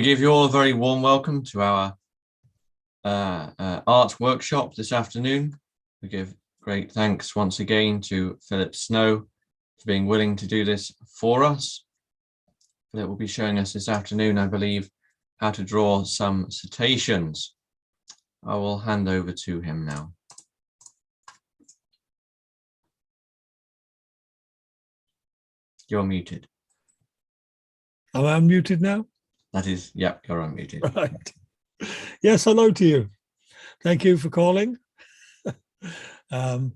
I give you all a very warm welcome to our art workshop this afternoon. We give great thanks once again to Philip Snow for being willing to do this for us. Philip will be showing us this afternoon, I believe, how to draw some cetaceans. I will hand over to him now. You're muted. Am I unmuted now? That is, yeah, you're unmuted. Right. Yes, hello to you. Thank you for calling. I'm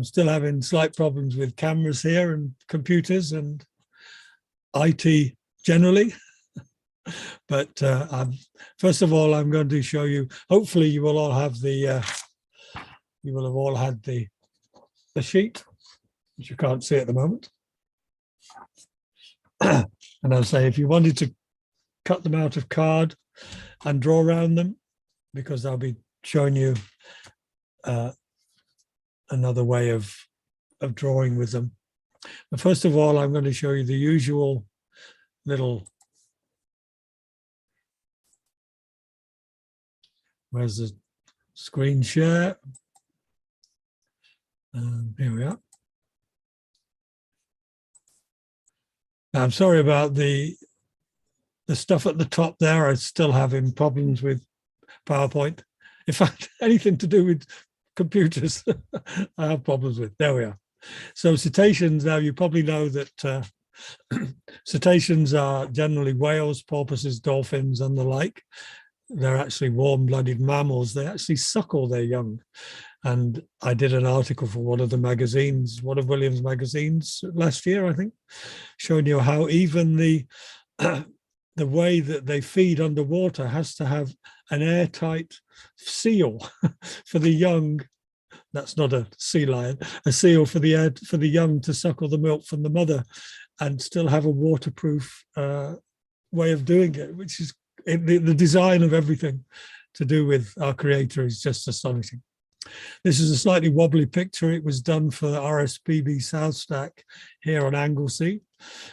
still having slight problems with cameras here and computers and IT generally. But first of all, I'm going to show you, hopefully you will all have the, you will have all had the sheet, which you can't see at the moment. And I'll say, if you wanted to cut them out of card and draw around them, because I'll be showing you another way of drawing with them. But first of all, I'm going to show you the usual little, where's the screen share? Here we are. I'm sorry about the stuff at the top there. I'm still having problems with PowerPoint. In fact, anything to do with computers, I have problems with. There we are. So cetaceans, now you probably know that cetaceans are generally whales, porpoises, dolphins, and the like. They're actually warm-blooded mammals. They actually suckle their young. And I did an article for one of the magazines, one of Williams' magazines last year, I think, showing you how even the way that they feed underwater has to have an airtight seal for the young. That's not a sea lion, a seal for the young to suckle the milk from the mother and still have a waterproof way of doing it, which is the design of everything to do with our creator is just astonishing. This is a slightly wobbly picture. It was done for RSPB Southstack here on Anglesey,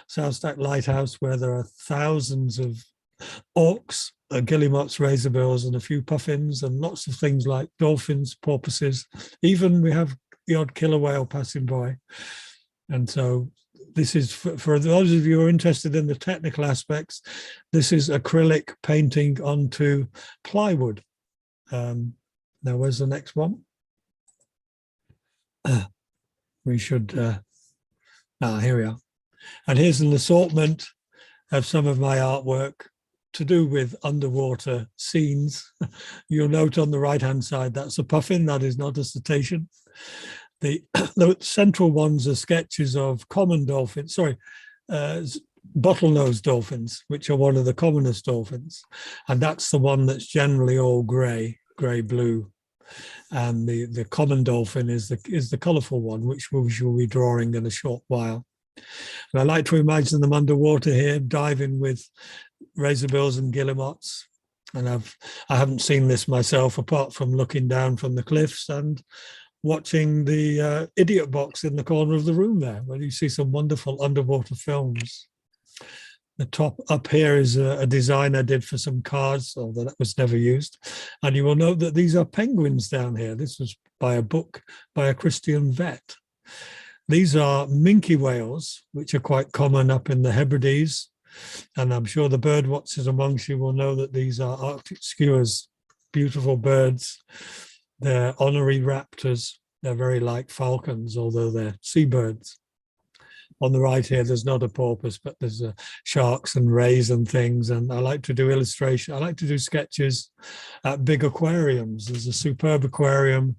Southstack Lighthouse, where there are thousands of auks, guillemots, razorbills, and a few puffins, and lots of things like dolphins, porpoises. Even we have the odd killer whale passing by. And so this is, for those of you who are interested in the technical aspects, this is acrylic painting onto plywood. Now, where's the next one? We should, here we are. And here's an assortment of some of my artwork to do with underwater scenes. You'll note on the right-hand side, that's a puffin, that is not a cetacean. The central ones are sketches of common dolphins, bottlenose dolphins, which are one of the commonest dolphins. And that's the one that's generally all grey-blue. And the common dolphin is the colourful one, which we will be drawing in a short while. And I like to imagine them underwater here, diving with razorbills and guillemots. And I haven't seen this myself, apart from looking down from the cliffs and watching the idiot box in the corner of the room there, where you see some wonderful underwater films. The top up here is a design I did for some cards, although that was never used. And you will note that these are penguins down here. This was by a book by a Christian vet. These are minke whales, which are quite common up in the Hebrides. And I'm sure the bird watchers amongst you will know that these are Arctic skuas, beautiful birds. They're honorary raptors. They're very like falcons, although they're seabirds. On the right here, there's not a porpoise, but there's sharks and rays and things. And I like to do illustration. I like to do sketches at big aquariums. There's a superb aquarium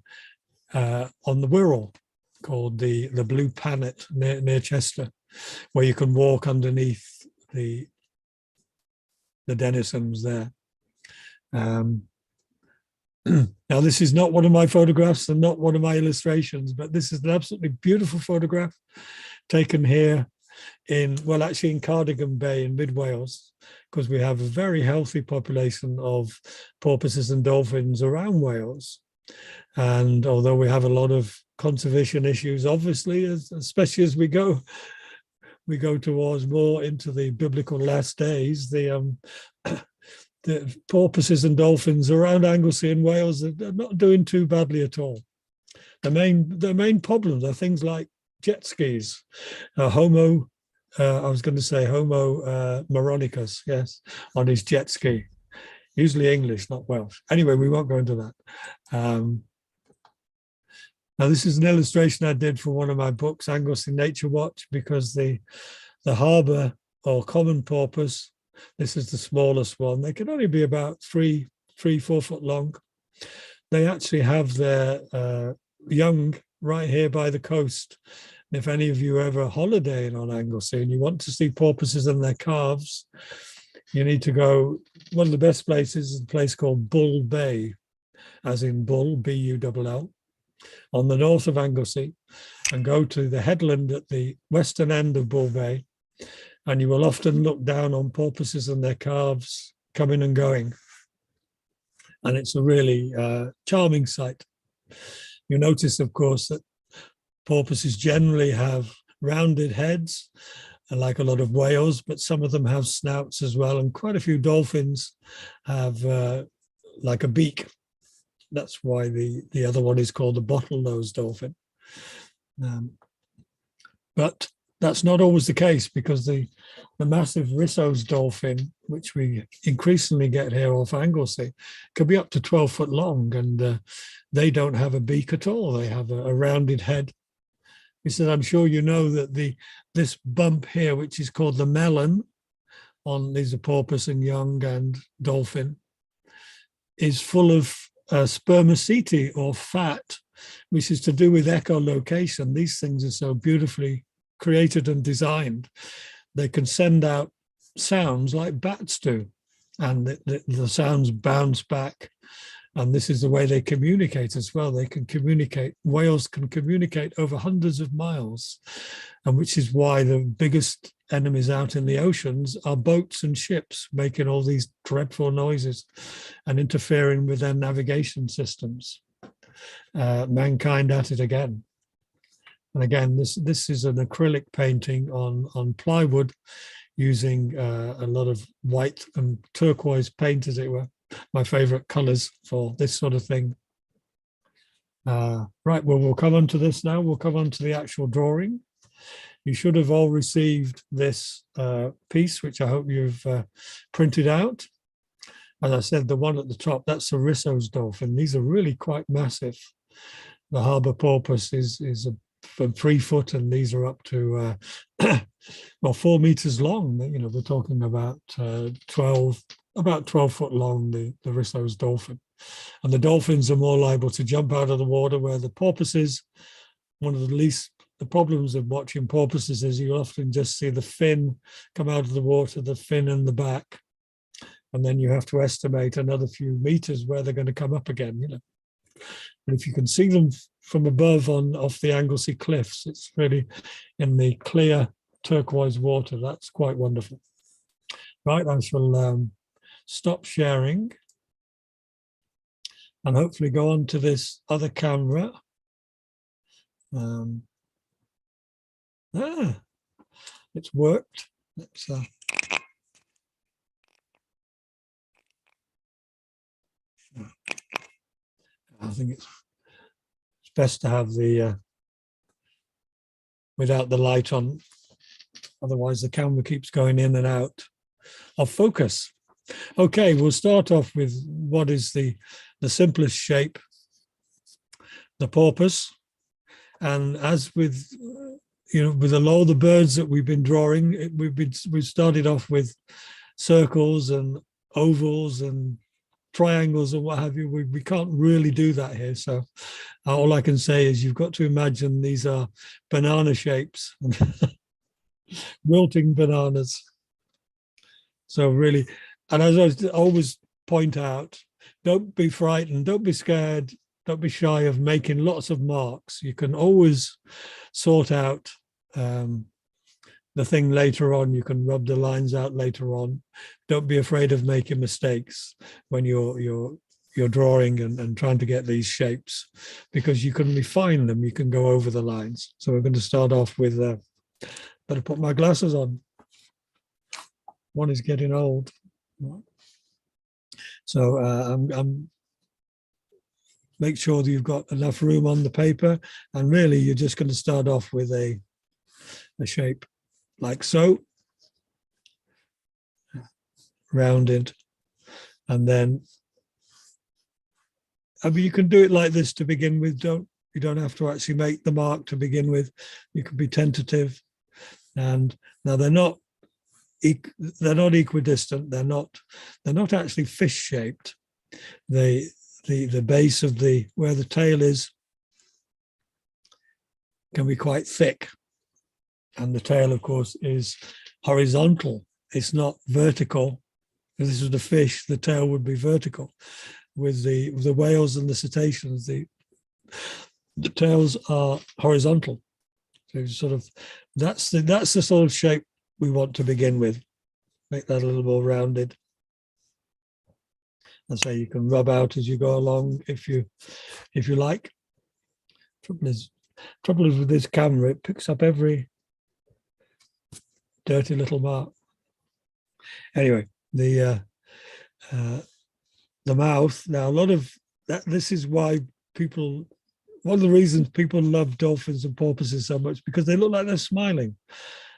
on the Wirral called the Blue Planet near Chester, where you can walk underneath the denizens there. Now, this is not one of my photographs and not one of my illustrations, but this is an absolutely beautiful photograph taken here in Cardigan Bay in mid Wales, because we have a very healthy population of porpoises and dolphins around Wales. And although we have a lot of conservation issues, obviously, especially as we go we go towards more into the biblical last days, the porpoises and dolphins around Anglesey and Wales are not doing too badly at all. The main problems are things like jet skis, Homo Moronicus, yes, on his jet ski, usually English, not Welsh. Anyway, we won't go into that. Now, this is an illustration I did for one of my books, Anglesey Nature Watch, because the harbour or common porpoise, this is the smallest one. They can only be about 4 foot long. They actually have their young right here by the coast. If any of you ever holidaying on Anglesey and you want to see porpoises and their calves, you need to go. One of the best places is a place called Bull Bay, as in Bull, Bull, on the north of Anglesey, and go to the headland at the western end of Bull Bay, and you will often look down on porpoises and their calves coming and going. And it's a really charming sight. You notice, of course, that porpoises generally have rounded heads, like a lot of whales, but some of them have snouts as well. And quite a few dolphins have like a beak. That's why the other one is called the bottlenose dolphin. But that's not always the case, because the massive Risso's dolphin, which we increasingly get here off Anglesey, could be up to 12 foot long, and they don't have a beak at all. They have a rounded head. He said, I'm sure you know that this bump here, which is called the melon, on these are porpoise and young and dolphin, is full of spermaceti, or fat, which is to do with echolocation. These things are so beautifully created and designed. They can send out sounds like bats do, and the sounds bounce back. And this is the way they communicate as well. They can communicate, whales can communicate over hundreds of miles, and which is why the biggest enemies out in the oceans are boats and ships, making all these dreadful noises and interfering with their navigation systems. Mankind at it again. And again, this is an acrylic painting on plywood, using a lot of white and turquoise paint, as it were. My favorite colors for this sort of thing. Right, well, we'll come on to this now. We'll come on to the actual drawing. You should have all received this piece, which I hope you've printed out. As I said, the one at the top, that's the Risso's dolphin. These are really quite massive. The harbour porpoise is from 3 foot, and these are up to well, 4 meters long. You know, we're talking about 12 foot long, the Risso's dolphin. And the dolphins are more liable to jump out of the water, where the porpoises, one of the problems of watching porpoises is you often just see the fin come out of the water, the fin and the back, and then you have to estimate another few meters where they're going to come up again, you know. But if you can see them from above off the Anglesey cliffs, it's really in the clear turquoise water. That's quite wonderful. Right, I shall stop sharing and hopefully go on to this other camera. It's worked. Let's I think it's best to have the without the light on, otherwise the camera keeps going in and out of focus. Okay, we'll start off with what is the simplest shape, the porpoise. And as with, you know, with all the birds that we've been drawing, we've started off with circles and ovals and triangles and what have you. We can't really do that here. So all I can say is you've got to imagine these are banana shapes, wilting bananas. So really, and as I always point out, don't be frightened, don't be scared, don't be shy of making lots of marks. You can always sort out the thing later on. You can rub the lines out later on. Don't be afraid of making mistakes when you're drawing and trying to get these shapes, because you can refine them. You can go over the lines. So we're going to start off with better put my glasses on. One is getting old. So I'm make sure that you've got enough room on the paper, and really you're just going to start off with a shape like so, rounded, and then I mean you can do it like this to begin with. You don't have to actually make the mark to begin with. You can be tentative, and now they're not equidistant. They're not actually fish shaped. The base of where the tail is can be quite thick, and the tail, of course, is horizontal. It's not vertical. If this was the fish, the tail would be vertical. With the whales and the cetaceans, the tails are horizontal. So sort of that's the sort of shape we want to begin with. Make that a little more rounded. And so you can rub out as you go along if you like. Trouble is with this camera, it picks up every dirty little mark. Anyway, the mouth. Now, a lot of that. This is why people. One of the reasons people love dolphins and porpoises so much, because they look like they're smiling,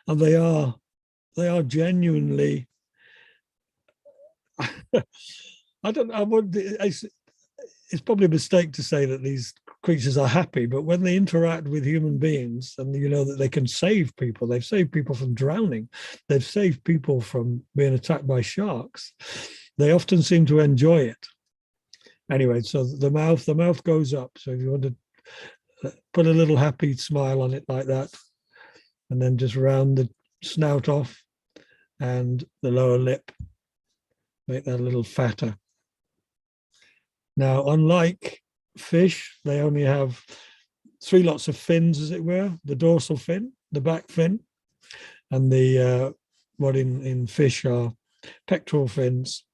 and they are genuinely. I don't know. It's probably a mistake to say that these creatures are happy, but when they interact with human beings, and you know that they can save people, they've saved people from drowning, they've saved people from being attacked by sharks. They often seem to enjoy it. Anyway, so the mouth goes up. So if you want to put a little happy smile on it like that, and then just round the snout off and the lower lip, make that a little fatter. Now, unlike fish, they only have 3 lots of fins, as it were: the dorsal fin, the back fin, and the what in fish are pectoral fins.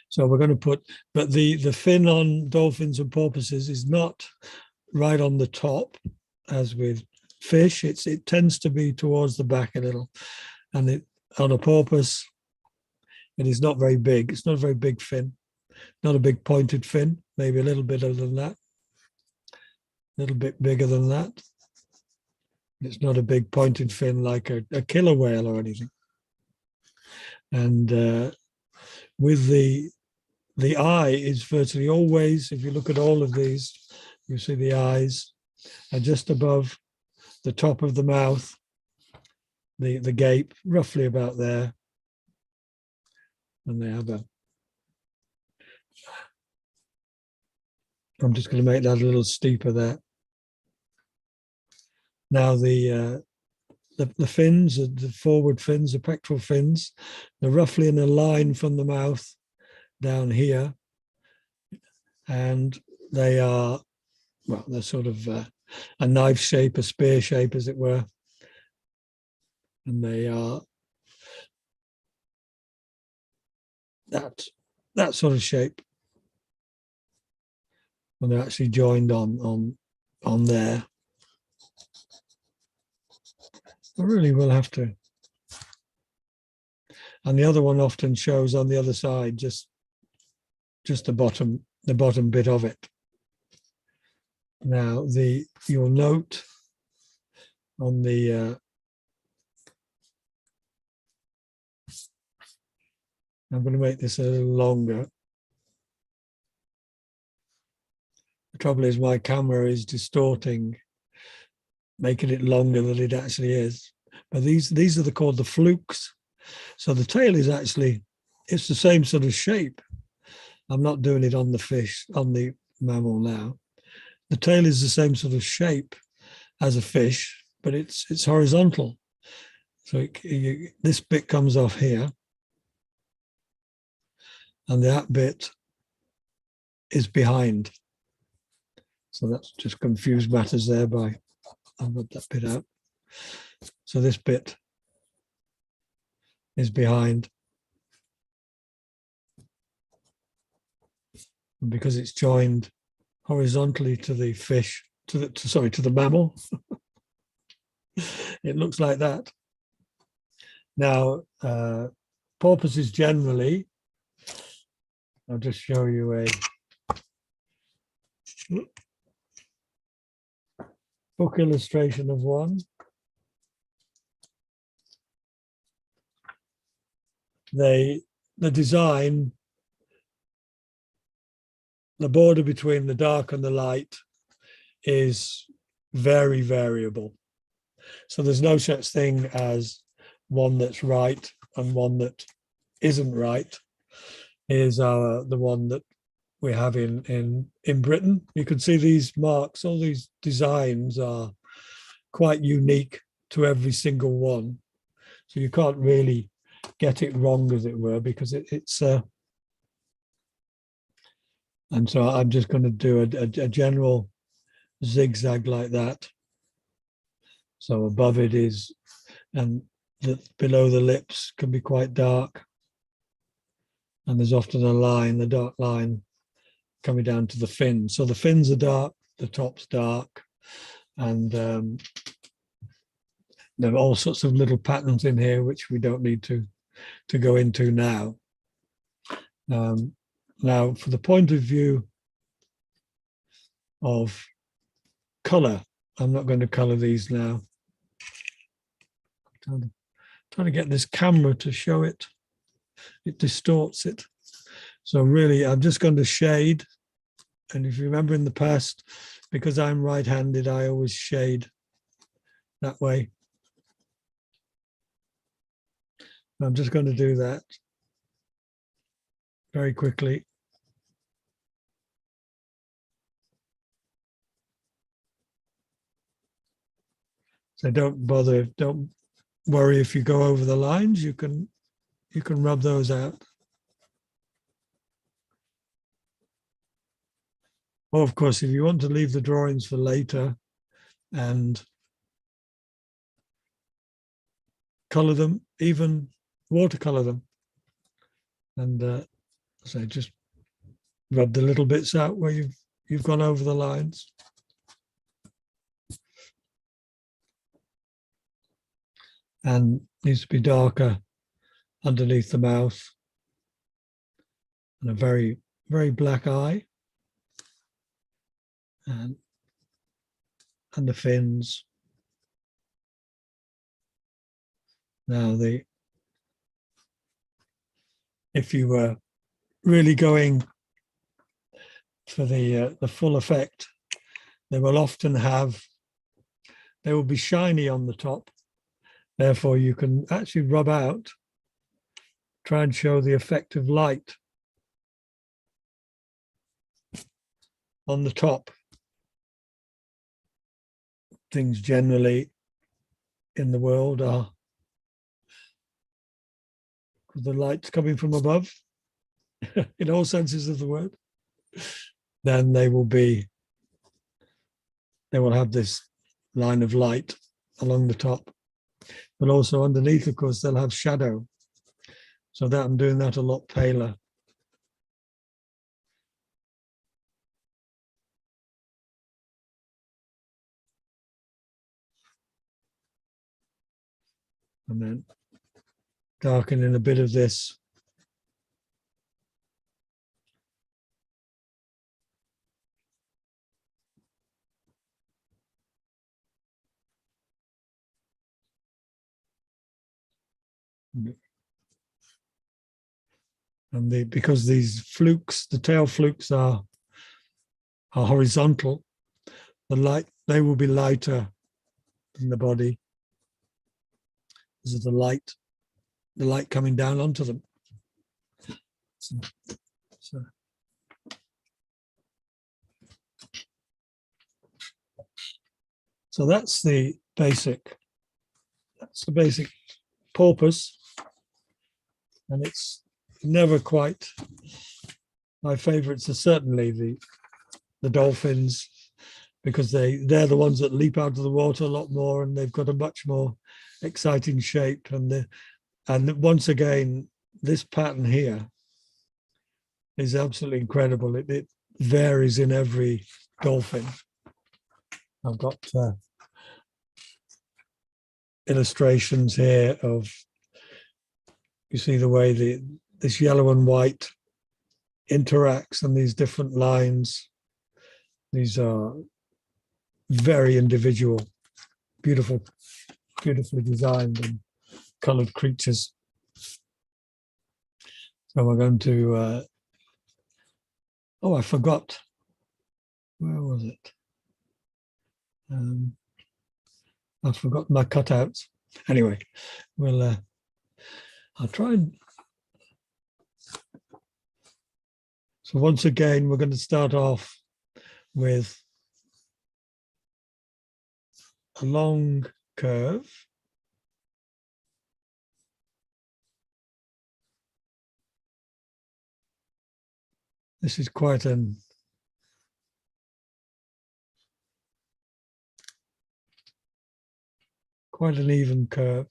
So we're going to put, but the fin on dolphins and porpoises is not right on the top, as with fish. It tends to be towards the back a little, and on a porpoise, it is not very big. It's not a very big fin. Not a big pointed fin, maybe a little bit other than that, a little bit bigger than that. It's not a big pointed fin like a killer whale or anything. And with the eye is virtually always, if you look at all of these, you see the eyes are just above the top of the mouth, the gape, roughly about there. And they have I'm just going to make that a little steeper there. Now the fins, the forward fins, the pectoral fins, they're roughly in a line from the mouth down here, and they are, well, they're sort of a knife shape, a spear shape, as it were, and they are that sort of shape. And they're actually joined on there. I really will have to. And the other one often shows on the other side, just the bottom bit of it. Now you'll note on the I'm going to make this a little longer. The trouble is my camera is distorting, making it longer than it actually is. But these are called the flukes. So the tail is actually, it's the same sort of shape. I'm not doing it on the fish, on the mammal now. The tail is the same sort of shape as a fish, but it's horizontal. So this bit comes off here, and that bit is behind. So that's just confused matters there by, I'll put that bit out. So this bit is behind. And because it's joined horizontally to the fish, to the mammal, it looks like that. Now, porpoises generally, I'll just show you a book illustration of one. The design, the border between the dark and the light is very variable. So there's no such thing as one that's right and one that isn't right. Here's the one that we have in Britain. You can see these marks, all these designs are quite unique to every single one. So you can't really get it wrong, as it were, because it's and so I'm just going to do a general zigzag like that. So above it is, and below the lips can be quite dark. And there's often a line, the dark line, coming down to the fins. So the fins are dark, the top's dark, and there are all sorts of little patterns in here which we don't need to go into now. Now, for the point of view of color, I'm not going to color these now. I'm trying to get this camera to show it. It distorts it. So really, I'm just going to shade. And if you remember in the past, because I'm right-handed, I always shade that way. I'm just going to do that very quickly. So don't bother, don't worry if you go over the lines, you can rub those out. Or of course, if you want to leave the drawings for later and color them, even watercolor them, and so just rub the little bits out where you've gone over the lines. And needs to be darker underneath the mouth, and a very, very black eye, and the fins. Now if you were really going for the full effect, they will be shiny on the top. Therefore, you can actually rub out, try and show the effect of light on the top. Things generally in the world are, because the light's coming from above, in all senses of the word, then they will have this line of light along the top. But also underneath, of course, they'll have shadow. So that I'm doing that a lot paler. And then darkening a bit of this. And because these flukes, the tail flukes are horizontal, they will be lighter than the body. This is the light coming down onto them. So that's the basic porpoise, and it's never quite, my favorites are certainly the dolphins, because they're the ones that leap out of the water a lot more, and they've got a much more exciting shape. And once again, this pattern here is absolutely incredible. It varies in every dolphin. I've got illustrations here of, you see the way this yellow and white interacts and these different lines. These are very individual, beautifully designed and colored creatures. So we're going to, oh, I forgot. Where was it? I've forgotten my cutouts. Anyway, I'll try and. So once again, we're going to start off with a long curve. This is quite an even curve.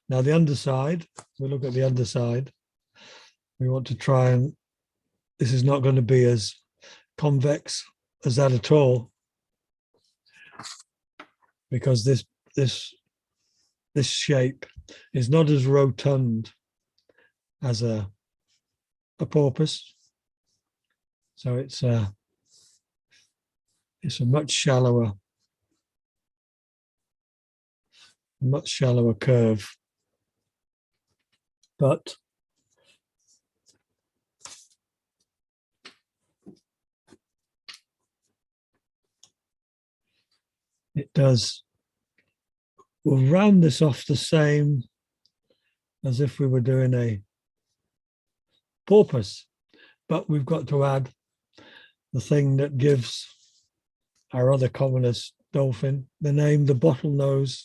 Now the underside, we look at the underside, we want to try and, this is not going to be as convex as that at all, because this shape is not as rotund as a porpoise. So it's a much shallower curve, but it does, we'll round this off the same as if we were doing a porpoise, but we've got to add the thing that gives our other commonest dolphin the name, the bottlenose.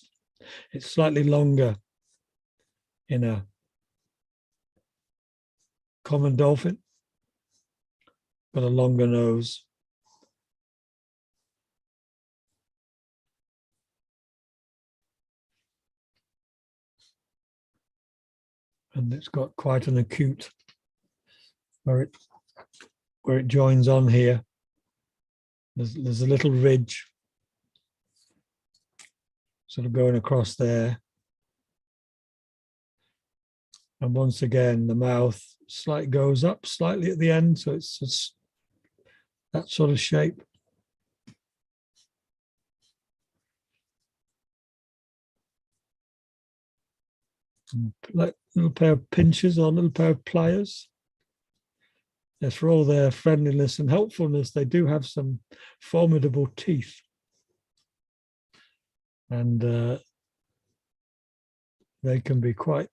It's slightly longer in a common dolphin, but a longer nose. And it's got quite an acute where it joins on here. There's a little ridge sort of going across there. And once again, the mouth goes up slightly at the end, so it's just that sort of shape. Like a little pair of pinchers or a little pair of pliers. Yes, for all their friendliness and helpfulness, they do have some formidable teeth. And they can be quite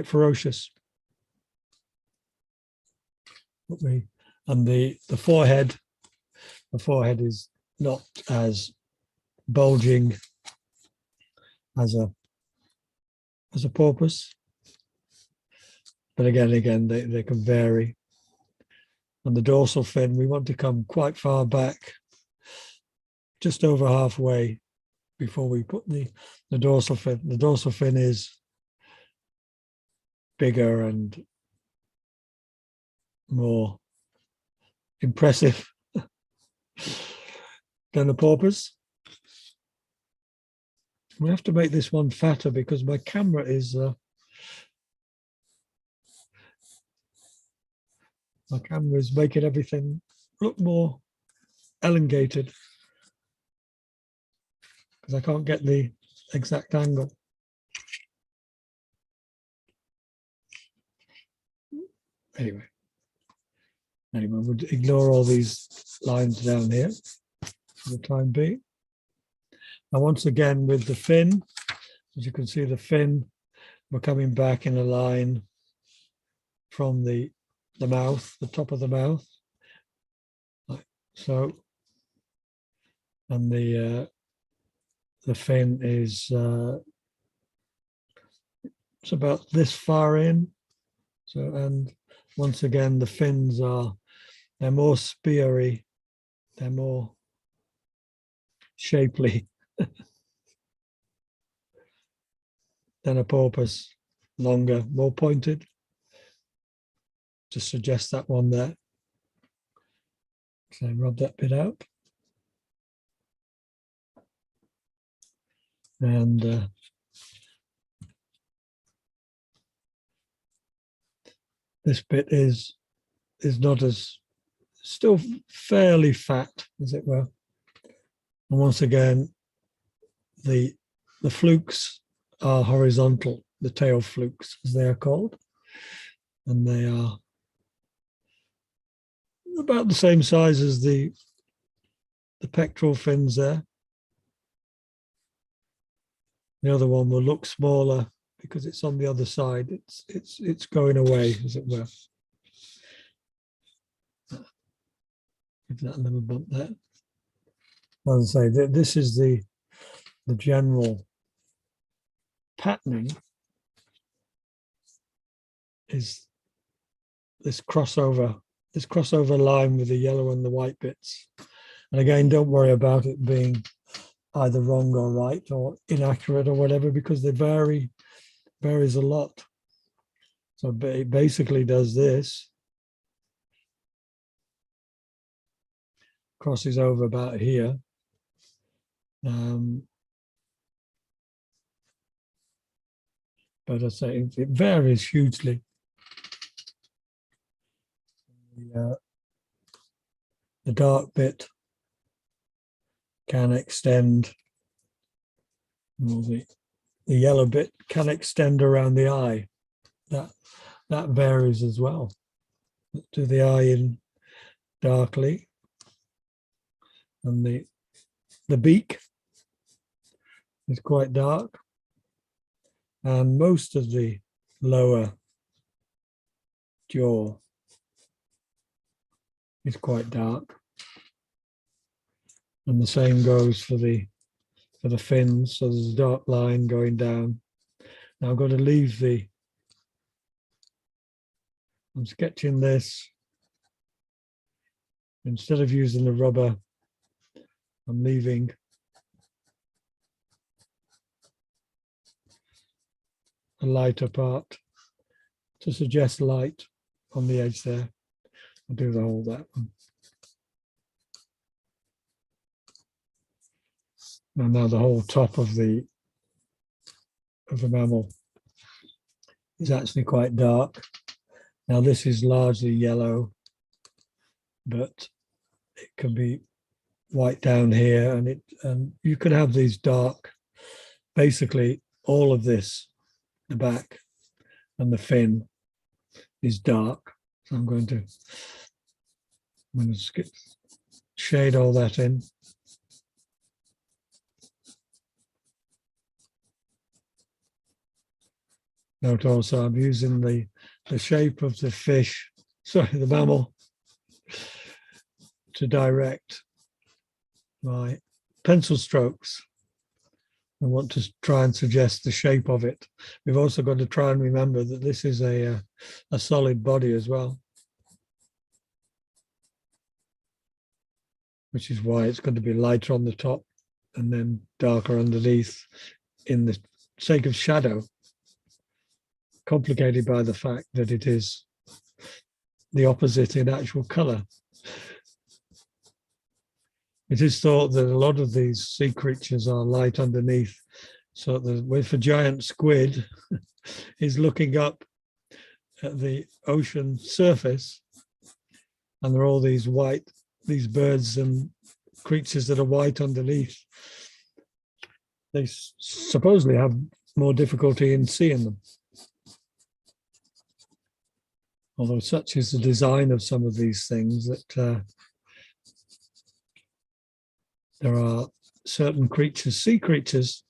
ferocious. And the forehead is not as bulging as a porpoise, but again they can vary. And the dorsal fin, we want to come quite far back, just over halfway before we put the dorsal fin. The dorsal fin is bigger and more impressive than the porpoise. We have to make this one fatter because my camera is making everything look more elongated because I can't get the exact angle. Anyway, we'll ignore all these lines down here for the time being. Now, once again, with the fin, as you can see, the fin, we're coming back in a line from the mouth, the top of the mouth, like so. And the fin is it's about this far in. So, and once again, the fins they're more speary, they're more shapely than a porpoise, longer, more pointed. Just suggest that one there. So rub that bit out. And this bit is not as, still fairly fat, as it were. And once again, the flukes are horizontal, the tail flukes, as they are called. And they are about the same size as the pectoral fins there. The other one will look smaller because it's on the other side. It's going away, as it were. Give that a little bump there. As I say, this is the general patterning. Is this crossover line with the yellow and the white bits. And again, don't worry about it being either wrong or right or inaccurate or whatever, because they varies a lot. So it basically does this, crosses over about here. But I say it varies hugely. The dark bit can extend, the yellow bit can extend around the eye. That varies as well. Do the eye in darkly, and the beak is quite dark, and most of the lower jaw is quite dark. And the same goes for the fins. So there's a dark line going down. Now I've got to leave I'm sketching this. Instead of using the rubber, I'm leaving a lighter part to suggest light on the edge there. I'll do that one. And now the whole top of the mammal is actually quite dark. Now this is largely yellow, but it can be white down here, and you can have these dark. Basically, all of this, the back and the fin, is dark. So I'm going to shade all that in. Note also I'm using the shape of the fish, sorry, the mammal, to direct my pencil strokes. I want to try and suggest the shape of it. We've also got to try and remember that this is a solid body as well, which is why it's going to be lighter on the top and then darker underneath, in the sake of shadow, complicated by the fact that it is the opposite in actual color. It is thought that a lot of these sea creatures are light underneath, so that if a giant squid is looking up at the ocean surface, and there are all these birds and creatures that are white underneath, they supposedly have more difficulty in seeing them. Although such is the design of some of these things that there are certain creatures, sea creatures,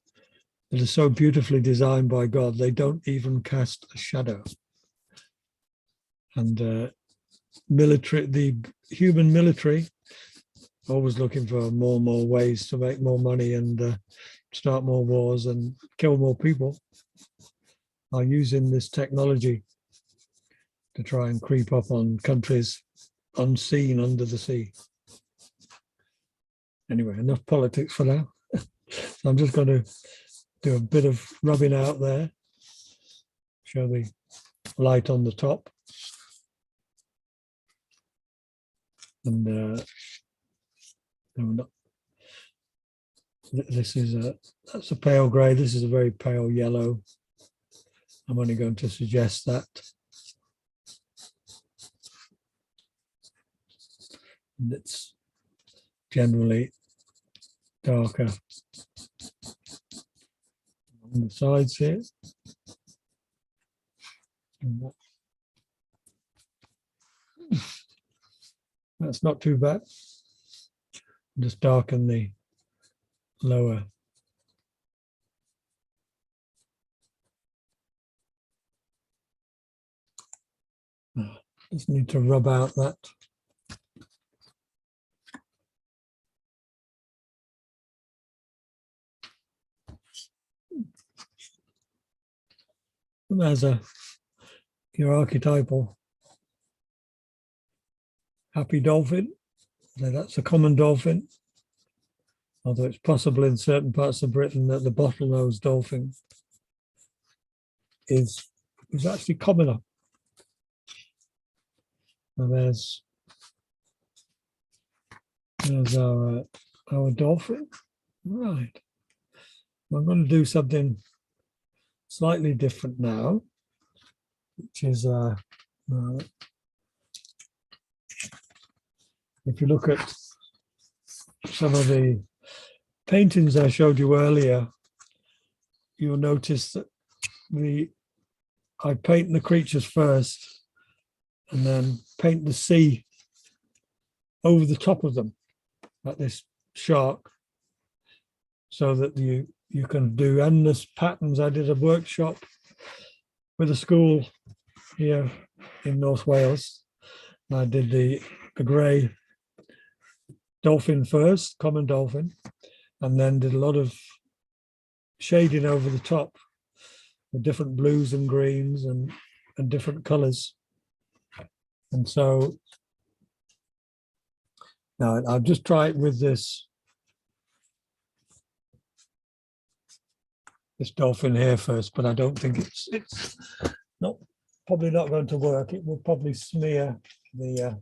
that are so beautifully designed by God, they don't even cast a shadow. And the human military, always looking for more and more ways to make more money and start more wars and kill more people, are using this technology to try and creep up on countries unseen under the sea. Anyway, enough politics for now. So I'm just going to do a bit of rubbing out there, show the light on the top. And this is that's a pale grey. This is a very pale yellow. I'm only going to suggest that. and it's generally darker on the sides here. That's not too bad. Just darken the lower. Just need to rub out that. And there's your archetypal happy dolphin. So that's a common dolphin, although it's possible in certain parts of Britain that the bottlenose dolphin is actually commoner. And there's our dolphin. Right. I'm going to do something slightly different now, which is if you look at some of the paintings I showed you earlier, you'll notice that I paint the creatures first and then paint the sea over the top of them, like this shark, so that you can do endless patterns. I did a workshop with a school here in North Wales. I did the grey dolphin first, common dolphin, and then did a lot of shading over the top with different blues and greens and different colors. And so now I'll just try it with this dolphin here first, but I don't think it's not probably not going to work. It will probably smear the yeah.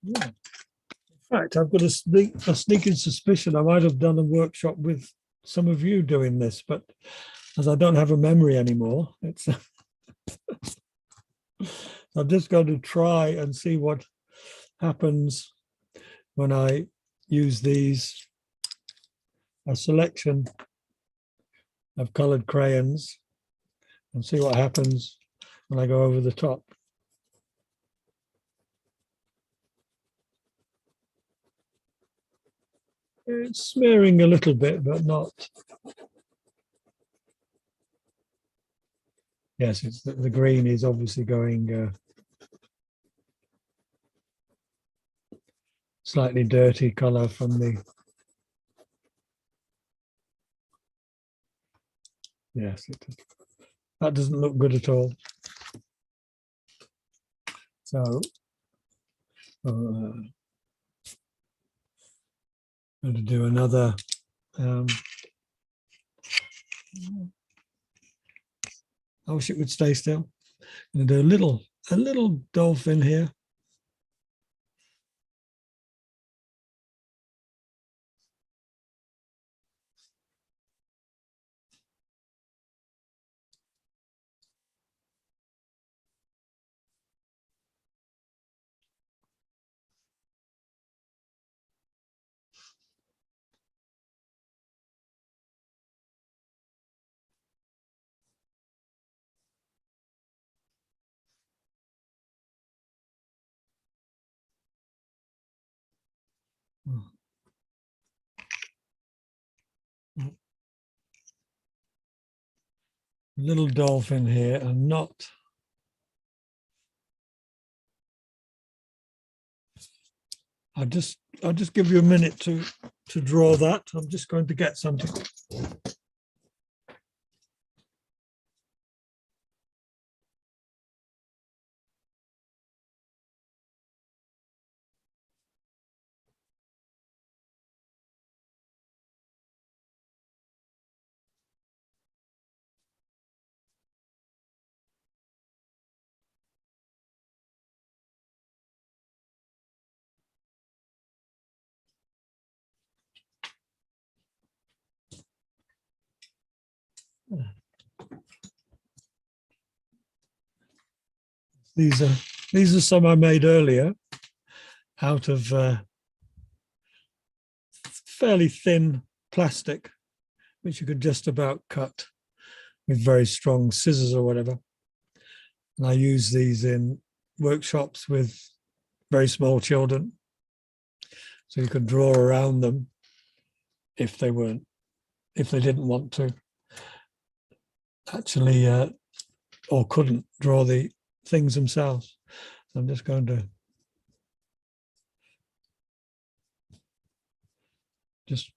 In fact, I've got a sneaking suspicion I might have done a workshop with some of you doing this, but as I don't have a memory anymore, it's I'm just going to try and see what happens when I use a selection of colored crayons, and see what happens when I go over the top. It's smearing a little bit, but not. Yes, it's the green is obviously going slightly dirty color from the. Yes, that doesn't look good at all. So I'm going to do another. I wish it would stay still. I'm going to do a little dolphin here. Little dolphin here, and not. I'll just give you a minute to draw that. I'm just going to get something. These are some I made earlier out of fairly thin plastic, which you could just about cut with very strong scissors or whatever. And I use these in workshops with very small children, so you could draw around them if they didn't want to actually or couldn't draw the things themselves. So I'm just going to just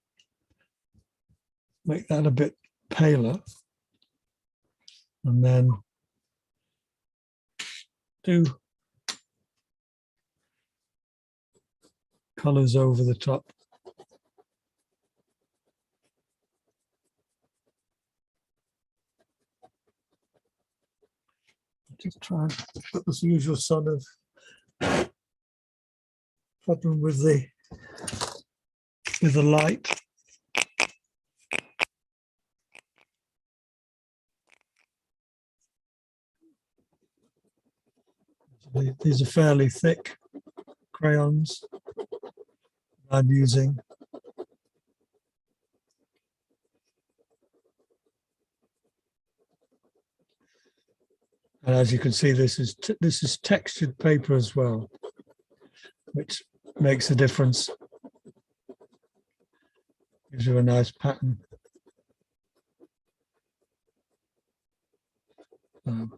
make that a bit paler, and then do colors over the top. Just try and put this usual sort of problem with the light. These are fairly thick crayons I'm using. And as you can see, this is textured paper as well, which makes a difference. Gives you a nice pattern. I'm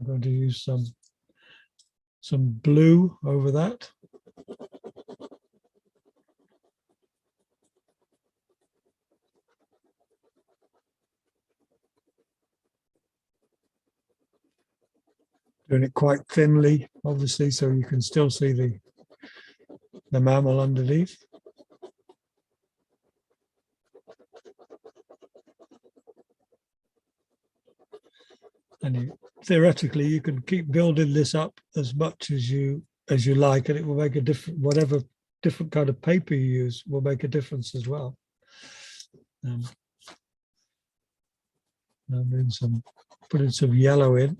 going to use some blue over that. Doing it quite thinly, obviously, so you can still see the mammal underneath. And theoretically, you can keep building this up as much as you like, and it will make a different, whatever different kind of paper you use will make a difference as well. I'm doing putting some yellow in.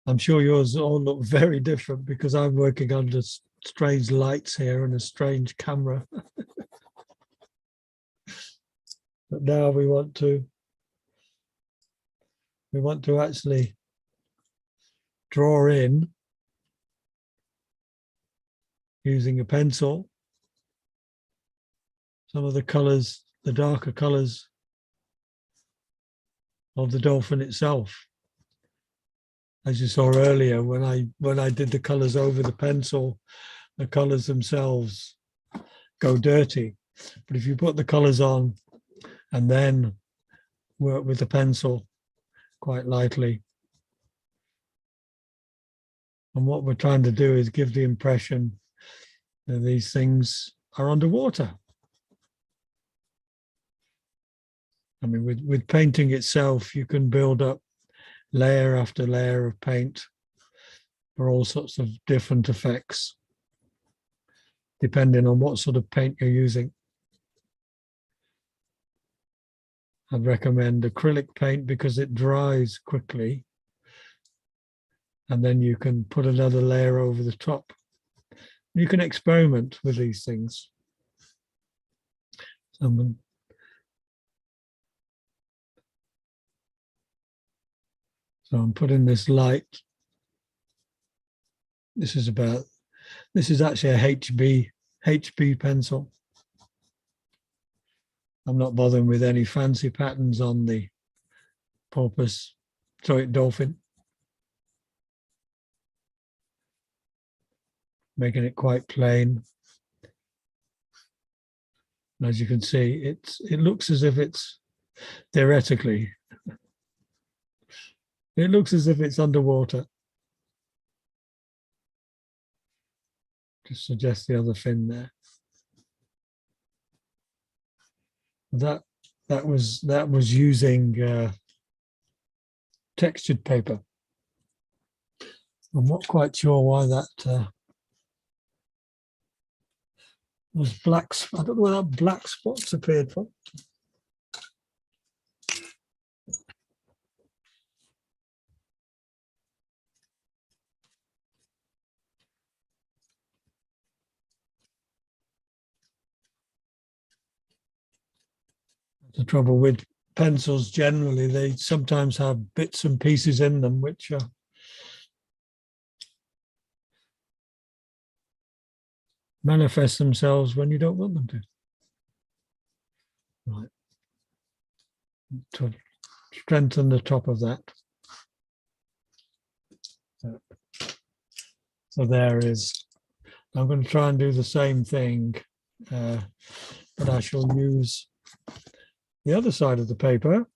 I'm sure yours all look very different because I'm working under strange lights here and a strange camera. But now we want to actually draw in using a pencil some of the colors, the darker colors of the dolphin itself. As you saw earlier, when I did the colors over the pencil, the colors themselves go dirty. But if you put the colors on and then work with the pencil quite lightly, and what we're trying to do is give the impression that these things are underwater. I mean, with painting itself, you can build up layer after layer of paint for all sorts of different effects, depending on what sort of paint you're using. I'd recommend acrylic paint because it dries quickly, and then you can put another layer over the top. You can experiment with these things. So I'm putting this light. This is actually a HB pencil. I'm not bothering with any fancy patterns on the dolphin. Making it quite plain. And as you can see, it looks as if it's theoretically, it looks as if it's underwater. Just suggest the other fin there. that was using textured paper. I'm not quite sure why that was black. I don't know where that black spots appeared from. The trouble with pencils generally, they sometimes have bits and pieces in them which manifest themselves when you don't want them to. Right. To strengthen the top of that. So there is. I'm going to try and do the same thing, but I shall use the other side of the paper.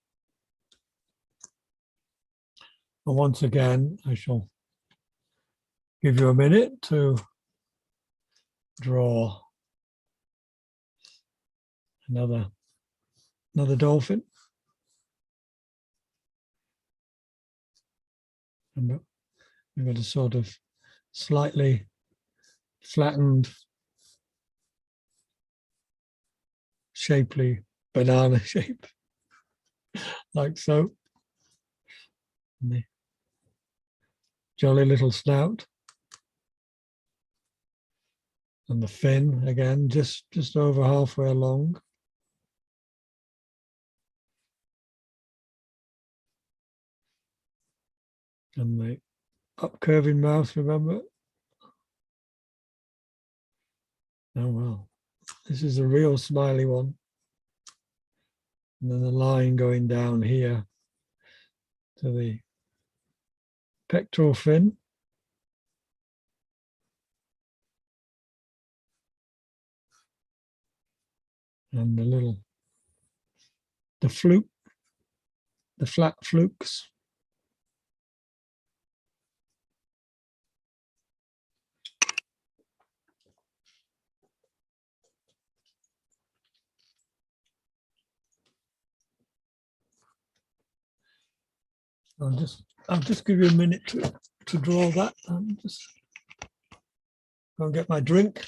And once again, I shall give you a minute to draw another dolphin. And we've got a sort of slightly flattened, shapely banana shape, like so. And the jolly little snout. And the fin again, just over halfway along. And the up curving mouth, remember? Oh well, this is a real smiley one. And then the line going down here to the pectoral fin. And the fluke, the flat flukes. I'll just give you a minute to draw that. I'm just go and get my drink.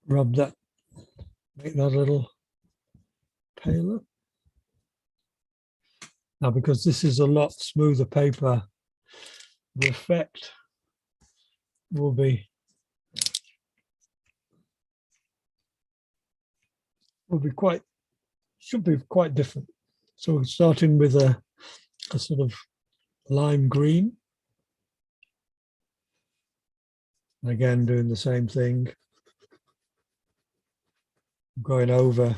Rub that, make that a little paler. Now, because this is a lot smoother paper, the effect will be should be quite different. So starting with a sort of lime green. Again, doing the same thing. Going over.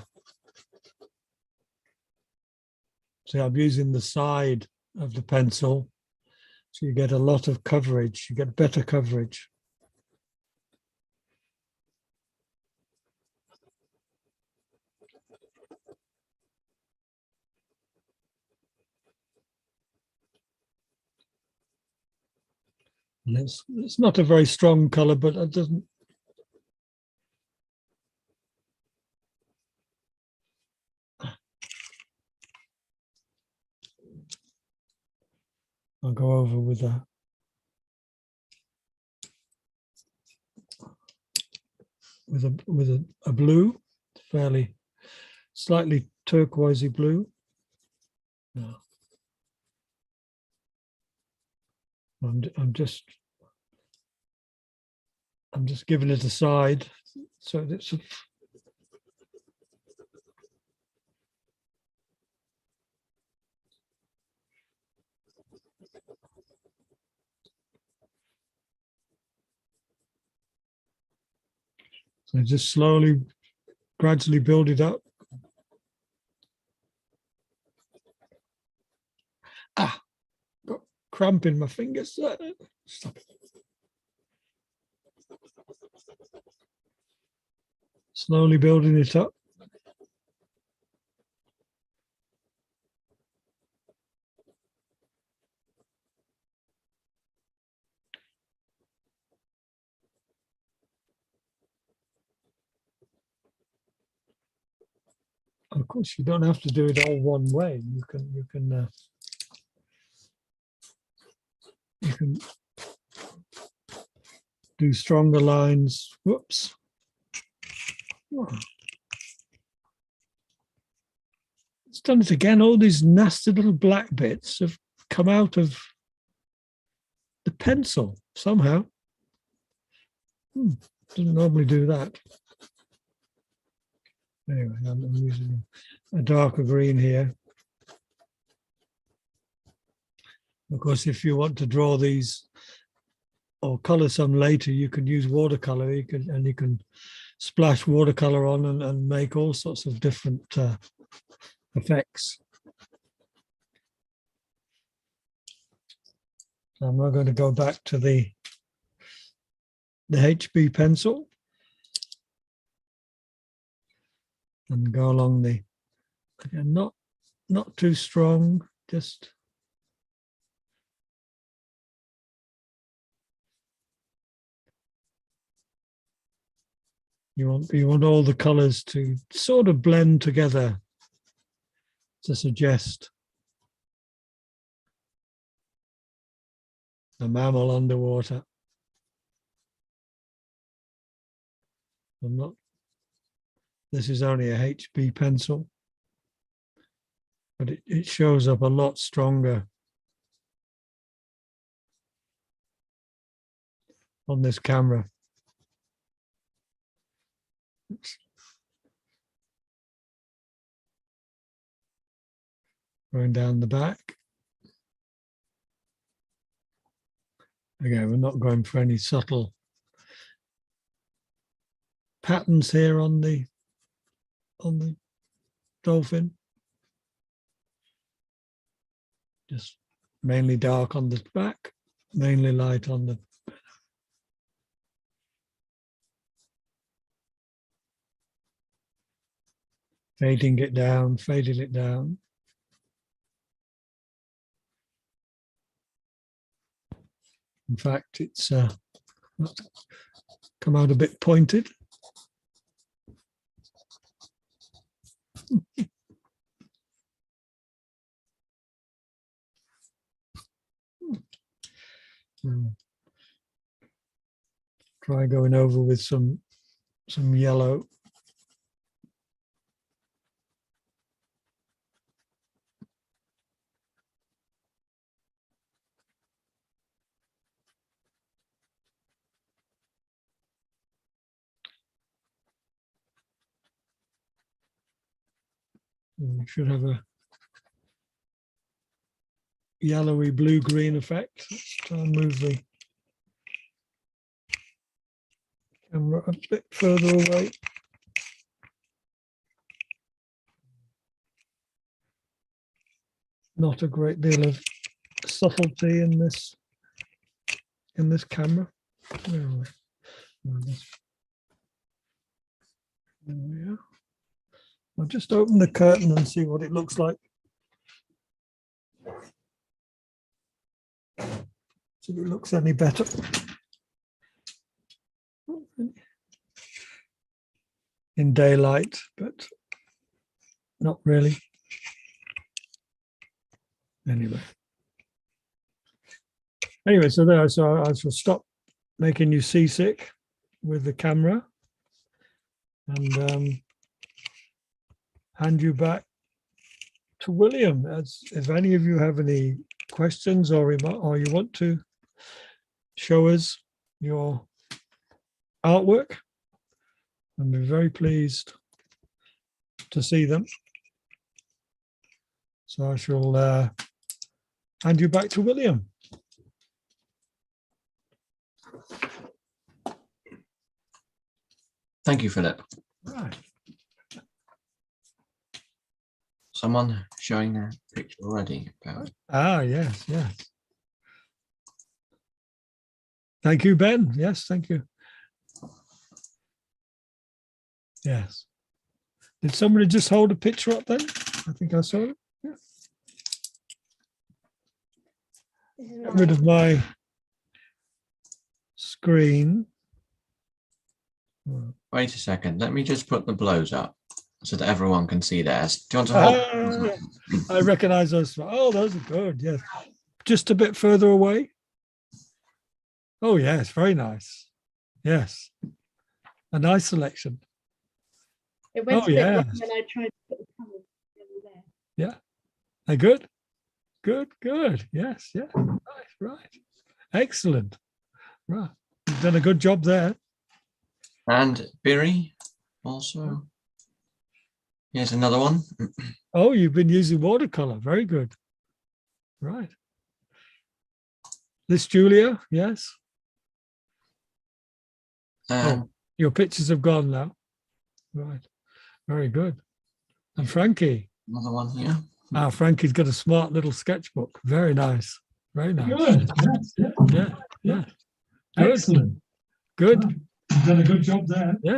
See, I'm using the side of the pencil, so you get a lot of coverage, you get better coverage. And it's not a very strong color, but it doesn't. I'll go over with a blue, fairly slightly turquoisey blue. No. I'm just giving it a side so that it's so just slowly, gradually build it up. Ah, got cramp in my fingers. Stop it. Slowly building it up. Of course, you don't have to do it all one way. You can do stronger lines. Whoops. Oh. It's done it again. All these nasty little black bits have come out of the pencil somehow. Doesn't normally do that. Anyway, I'm using a darker green here. Of course, if you want to draw these or color some later, you can use watercolor. You can splash watercolor on and make all sorts of different effects. So I'm now going to go back to the HB pencil and go along the, again, not too strong, just you want all the colors to sort of blend together to suggest a mammal underwater. This is only a HB pencil, but it shows up a lot stronger on this camera. Oops. Going down the back. Again, we're not going for any subtle patterns here on the dolphin. Just mainly dark on the back, mainly light on the fading it down, fading it down. In fact, it's come out a bit pointed. Try going over with some yellow. We should have a yellowy blue-green effect. Let's try and move the camera a bit further away. Not a great deal of subtlety in this camera. Where are we? There we are. I'll just open the curtain and see what it looks like. See if it looks any better. In daylight, but not really. Anyway, so there. So I shall stop making you seasick with the camera and hand you back to William. If any of you have any questions or you want to show us your artwork, I'd be very pleased to see them. So I shall hand you back to William. Thank you, Philip. Right. Someone showing their picture already. Ah, yes, yes. Thank you, Ben. Yes, thank you. Yes. Did somebody just hold a picture up then? I think I saw it. Yeah. Get rid of my screen. Wait a second. Let me just put the blows up so that everyone can see theirs. Do you want to hold? I recognize those. Oh, those are good. Yes. Just a bit further away. Oh, yes. Very nice. Yes. A nice selection. It went Oh, a bit yeah. wrong when I tried to put the colours there. Yeah. Are good? Good, good. Yes, yeah. Right, right. Excellent. Right. You've done a good job there. And Biri also. Here's another one. Oh, you've been using watercolor. Very good. Right. This Julia, yes. Oh, your pictures have gone now. Right. Very good. And Frankie. Another one here. Ah, Frankie's got a smart little sketchbook. Very nice. Very nice. Good. Yes, yeah. Yeah, yeah. Good. Excellent. Good. You've done a good job there. Yeah.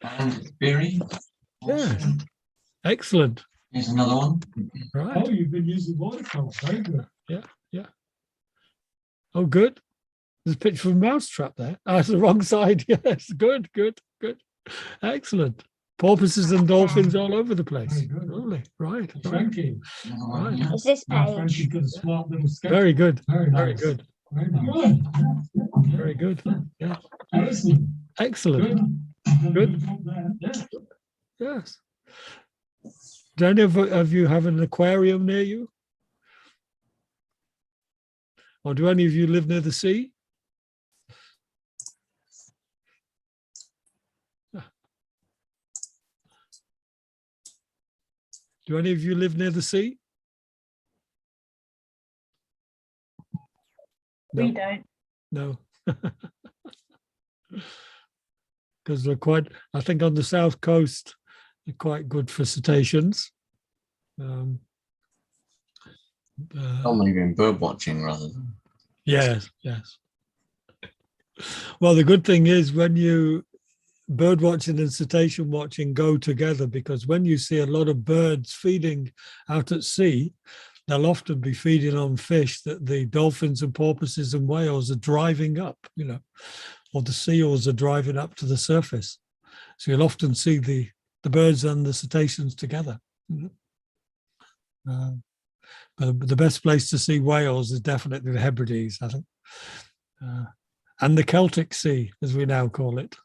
And Biri. Yeah. Excellent. Here's another one. Right. Oh, you've been using watercolor. Very good. Yeah. Oh, good. There's a picture of a mousetrap there. Ah, it's the wrong side. Yes. Good, good, good. Excellent. Porpoises and dolphins all over the place. Very good. Lovely. Right. Frankie. Another one Right. here. Is this Frankie's page? got a smart little sketch. Very good. Very Very nice. good. Very nice. Very good. Yeah. Excellent. Excellent. Good. You've done a Good. good job there. Yeah. Yes. Do any of you have an aquarium near you? Or do any of you live near the sea? Do any of you live near the sea? We don't. No. Because they're quite, I think on the south coast, they're quite good for cetaceans. Normally doing bird watching rather than. Yes, yes. Well, the good thing is when you bird watching and cetacean watching go together, because when you see a lot of birds feeding out at sea, they'll often be feeding on fish that the dolphins and porpoises and whales are driving up, or the seals are driving up to the surface. So you'll often see the birds and the cetaceans together. But the best place to see whales is definitely the Hebrides, I think. And the Celtic Sea, as we now call it.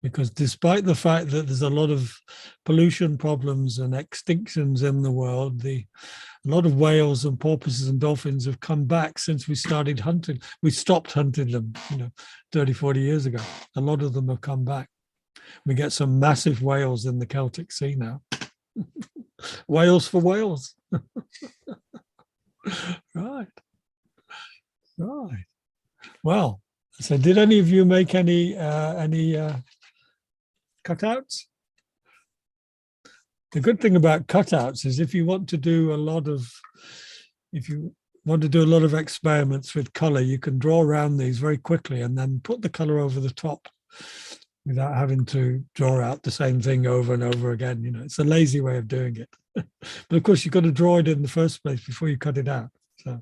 Because despite the fact that there's a lot of pollution problems and extinctions in the world, a lot of whales and porpoises and dolphins have come back since we started hunting. We stopped hunting them, 30, 40 years ago. A lot of them have come back. We get some massive whales in the Celtic Sea now. Whales for whales. Right. Right. Well, so did any of you make any cutouts? The good thing about cutouts is if you want to do a lot of experiments with color, you can draw around these very quickly and then put the color over the top without having to draw out the same thing over and over again. It's a lazy way of doing it. But of course, you've got to draw it in the first place before you cut it out. So.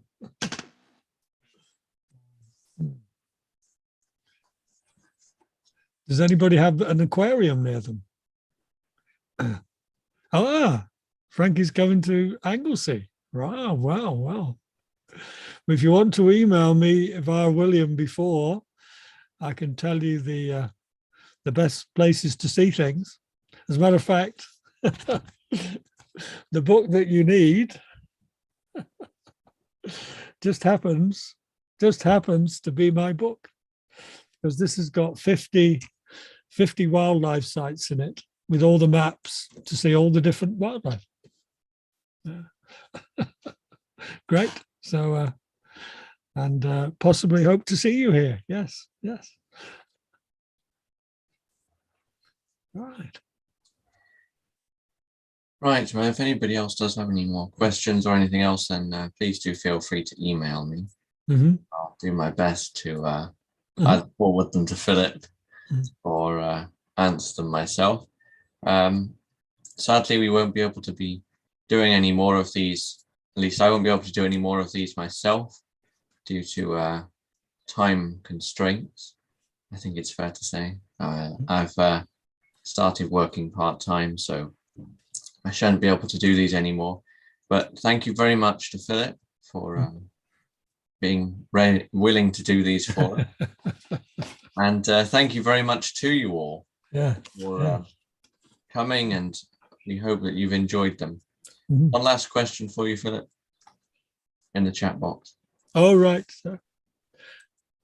Does anybody have an aquarium near them? Frankie's going to Anglesey. Wow, wow, wow. If you want to email me via William before, I can tell you the best places to see things. As a matter of fact, The book that you need just happens to be my book, because this has got 50 wildlife sites in it with all the maps to see all the different wildlife. Great. So, and possibly hope to see you here. Yes, yes. Right. Right. Well, if anybody else does have any more questions or anything else, then please do feel free to email me. Mhm. I'll do my best to either forward them to Philip or answer them myself. Sadly, we won't be able to be doing any more of these. At least I won't be able to do any more of these myself due to time constraints. I think it's fair to say. I've started working part-time, so I shan't be able to do these anymore. But thank you very much to Philip for being willing to do these for us. And thank you very much to you all for coming, and we hope that you've enjoyed them. One last question for you, Philip, in the chat box. Oh, right. So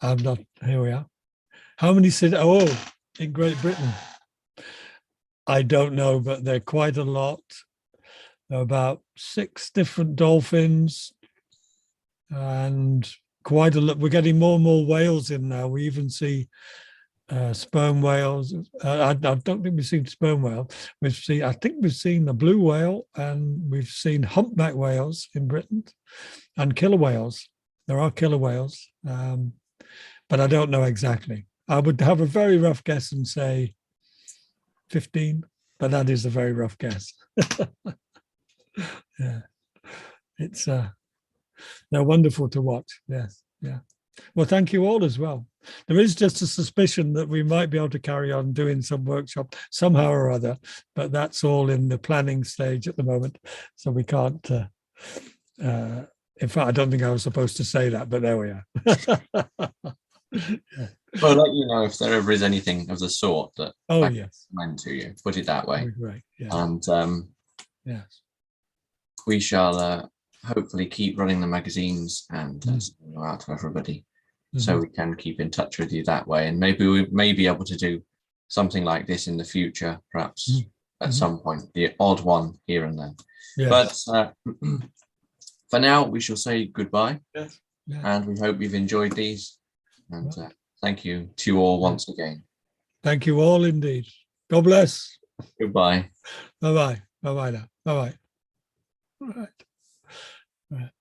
I'm not, here we are. How many in Great Britain? I don't know, but they're quite a lot. There are about 6 different dolphins and quite a lot. We're getting more and more whales in now. We even see sperm whales. I don't think we've seen sperm whale. I think we've seen a blue whale, and we've seen humpback whales in Britain and killer whales. There are killer whales, but I don't know exactly. I would have a very rough guess and say 15, but that is a very rough guess. Yeah, it's they're wonderful to watch. Yes, yeah. Well, thank you all as well. There is just a suspicion that we might be able to carry on doing some workshop somehow or other, but that's all in the planning stage at the moment, so we can't. In fact, I don't think I was supposed to say that, but there we are. Yeah. Well, I'll let you know if there ever is anything of the sort that I Yes, recommend to you. Put it that way. great. Yeah. And Yes. we shall hopefully keep running the magazines and send them out to everybody, so we can keep in touch with you that way. And maybe we may be able to do something like this in the future, perhaps at some point, the odd one here and there. Yes. But for now, we shall say goodbye. Yes. Yeah. And we hope you've enjoyed these. And thank you to you all once again. Thank you all indeed. God bless. Goodbye. Bye-bye. Bye-bye now. Bye-bye. All right. All right.